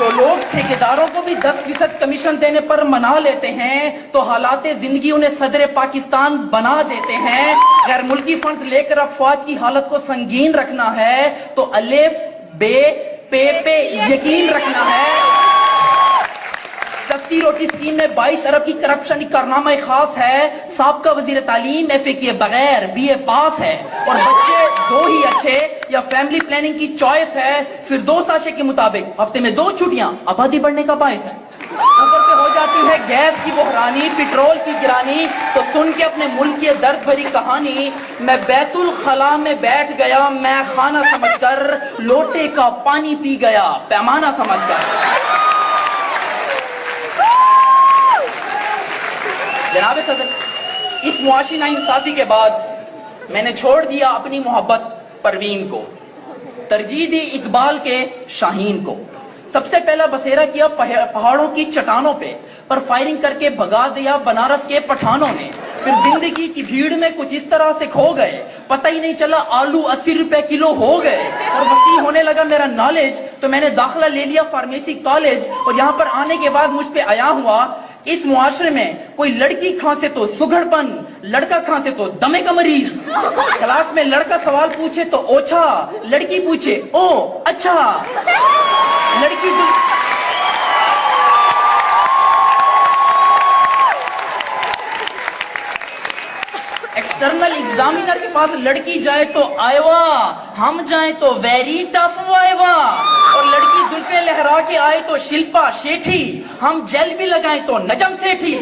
جو لوگ ٹھیکیداروں کو بھی 10% کمیشن دینے پر منا لیتے ہیں تو حالات زندگی انہیں صدر پاکستان بنا دیتے ہیں. غیر ملکی فنڈز لے کر افواج کی حالت کو سنگین رکھنا ہے تو الف بے پے یقین رکھنا ہے. سستی روٹی اسکیم میں 22 ارب کی کرپشن کارنامہ خاص ہے. سابقہ وزیر تعلیم ایف اے کیے بغیر بی اے پاس ہے اور بچے 2 ہی اچھے یا فیملی پلاننگ کی چوائس ہے. فردوس عاشق کے مطابق ہفتے میں 2 چھٹیاں آبادی بڑھنے کا باعث ہے. اوپر سے ہو جاتی ہے گیس کی بحرانی, پیٹرول کی گرانی, تو سن کے اپنے ملک کی درد بھری کہانی میں بیت الخلا میں بیٹھ گیا, میں خانہ سمجھ کر لوٹے کا پانی پی گیا پیمانہ سمجھ کر. جناب صدر, اس معاشی ناانصافی کے بعد میں نے چھوڑ دیا اپنی محبت پروین کو, ترجیح دی اقبال کے شاہین کو. سب سے پہلا بسیرا کیا پہاڑوں کی چٹانوں پہ, پر فائرنگ کر کے بھگا دیا بنارس کے پٹھانوں نے. پھر زندگی کی بھیڑ میں کچھ اس طرح سے کھو گئے, پتہ ہی نہیں چلا آلو 80 روپے کلو ہو گئے. اور وسیع ہونے لگا میرا نالج تو میں نے داخلہ لے لیا فارمیسی کالج, اور یہاں پر آنے کے بعد مجھ پہ آیا ہوا اس معاشرے میں کوئی لڑکی کھانسے تو سگڑ پن, لڑکا کھانسے تو دمے کا مریض. کلاس میں لڑکا سوال پوچھے تو اوچھا, لڑکی پوچھے او اچھا. لڑکی ایکسٹرنل ایگزامینر کے پاس لڑکی جائے تو آئیوا, ہم جائیں تو ویری ٹف وائیوا. اور لڑکی زلفیں لہرا کے آئے تو شلپا شیٹھی, ہم جیل بھی لگائیں تو نجم سیٹھی.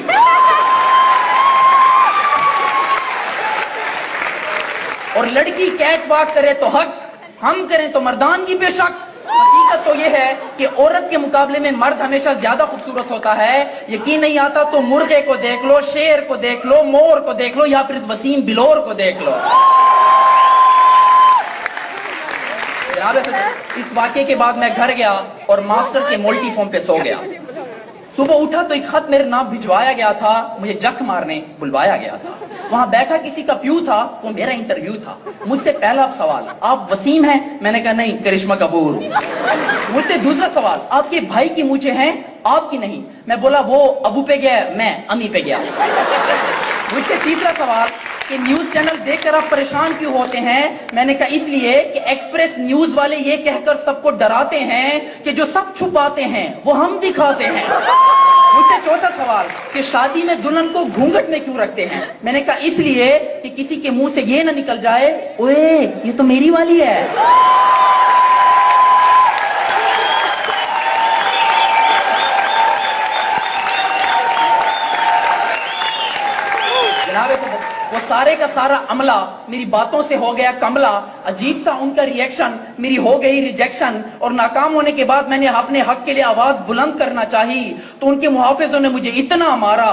اور لڑکی کیٹ واک کرے تو حق, ہم کریں تو مردان کی بے شک. حقیقت تو یہ ہے کہ عورت کے مقابلے میں مرد ہمیشہ زیادہ خوبصورت ہوتا ہے. یقین نہیں آتا تو مرغے کو دیکھ لو, شیر کو دیکھ لو, مور کو دیکھ لو, یا پھر اس وسیم بلور کو دیکھ لو. اس واقعے کے بعد میں گھر گیا اور ماسٹر کے مولٹی فارم پہ سو گیا. صبح اٹھا تو ایک خط میرے نام بھجوایا گیا تھا, مجھے جک مارنے بلوایا گیا تھا. وہاں بیٹھا کسی کا پیو تھا, وہ میرا انٹرویو تھا. مجھ سے پہلا سوال, آپ وسیم ہیں؟ میں نے کہا نہیں, کرشمہ کپور. مجھ سے دوسرا سوال, آپ کے بھائی کی مونچھیں ہیں آپ کی نہیں؟ میں بولا وہ ابو پہ گیا, میں امی پہ گیا. مجھ سے تیسرا سوال کہ نیوز چینل دیکھ کر آپ پریشان کیوں ہوتے ہیں؟ میں نے کہا اس لیے کہ ایکسپریس نیوز والے یہ کہہ کر سب کو ڈراتے ہیں کہ جو سب چھپاتے ہیں وہ ہم دکھاتے ہیں. مجھ سے چوتھا سوال کہ شادی میں دلہن کو گھونگھٹ میں کیوں رکھتے ہیں؟ میں نے کہا اس لیے کہ کسی کے منہ سے یہ نہ نکل جائے, اوے یہ تو میری والی ہے. وہ سارے کا سارا عملہ میری باتوں سے ہو گیا کملا. عجیب تھا ان کا ریئیکشن, میری ہو گئی ریجیکشن. اور ناکام ہونے کے بعد میں نے اپنے حق کے لیے آواز بلند کرنا چاہی تو ان کے محافظوں نے مجھے اتنا مارا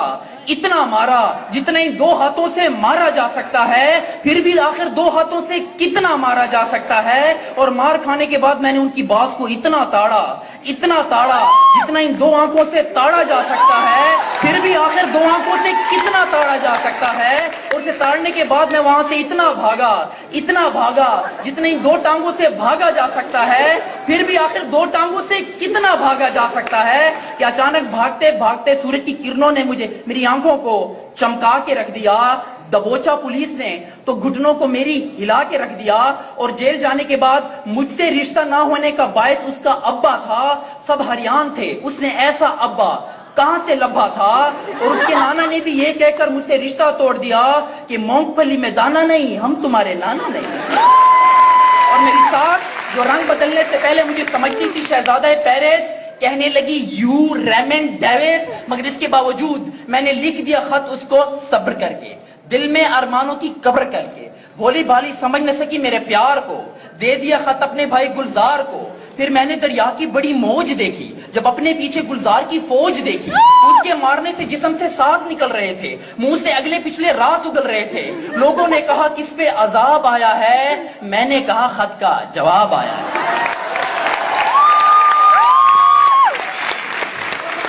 جتنا ہی 2 ہاتھوں سے مارا جا سکتا ہے. پھر بھی آخر 2 ہاتھوں سے کتنا مارا جا سکتا ہے. اور مار کھانے کے بعد میں نے ان کی باز کو اتنا تاڑا جتنا ان 2 آنکھوں سے تاڑا جا سکتا ہے. پھر بھی آخر 2 آنکھوں سے کتنا تاڑا جا سکتا ہے. اور اسے تاڑنے کے بعد میں وہاں سے اتنا بھاگا جتنا ان 2 ٹانگوں سے بھاگا جا سکتا ہے. پھر بھی آخر 2 ٹانگوں سے کتنا بھاگا جا سکتا ہے کہ اچانک بھاگتے بھاگتے سورج کی کرنوں نے میری آنکھوں کو چمکا کے رکھ دیا. دبوچا پولیس نے تو گھٹنوں کو میری ہلا کے رکھ دیا. اور جیل جانے کے بعد مجھ سے رشتہ نہ ہونے کا باعث اس کا ابا تھا. سب حیران تھے, اس نے ایسا ابا کہاں سے لبھا تھا. اور اس کے نانا نے بھی یہ کہہ کر مجھ سے رشتہ توڑ دیا کہ مونگ پھلی میں دانا نہیں, ہم تمہارے نانا نہیں. اور میری ساکھ جو رنگ بدلنے سے پہلے مجھے سمجھتی تھی شہزادہ پیرس, کہنے لگی یو ریمنڈ ڈیوس. مگر اس کے باوجود میں نے لکھ دیا خط اس کو صبر کر کے, دل میں ارمانوں کی قبر کر کے. بھولی بھالی سمجھ نہ سکی میرے پیار کو, دے دیا خط اپنے بھائی گلزار کو. پھر میں نے دریا کی بڑی موج دیکھی جب اپنے پیچھے گلزار کی فوج دیکھی. اس کے مارنے سے جسم سے سانس نکل رہے تھے, منہ سے اگلے پچھلے رات اگل رہے تھے. لوگوں نے کہا کس پہ عذاب آیا ہے, میں نے کہا خط کا جواب آیا ہے.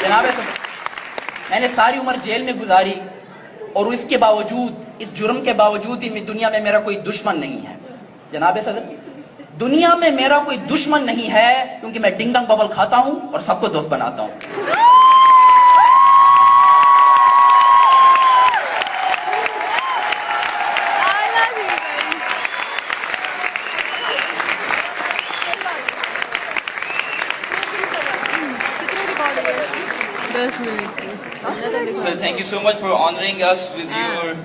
جناب میں نے ساری عمر جیل میں گزاری اور اس کے باوجود, اس جرم کے باوجود ہی دنیا میں میرا کوئی دشمن نہیں ہے. جناب صدر دنیا میں میرا کوئی دشمن نہیں ہے کیونکہ میں ڈنگ ڈنگ ببل کھاتا ہوں اور سب کو دوست بناتا ہوں. So thank you so much for honoring us with your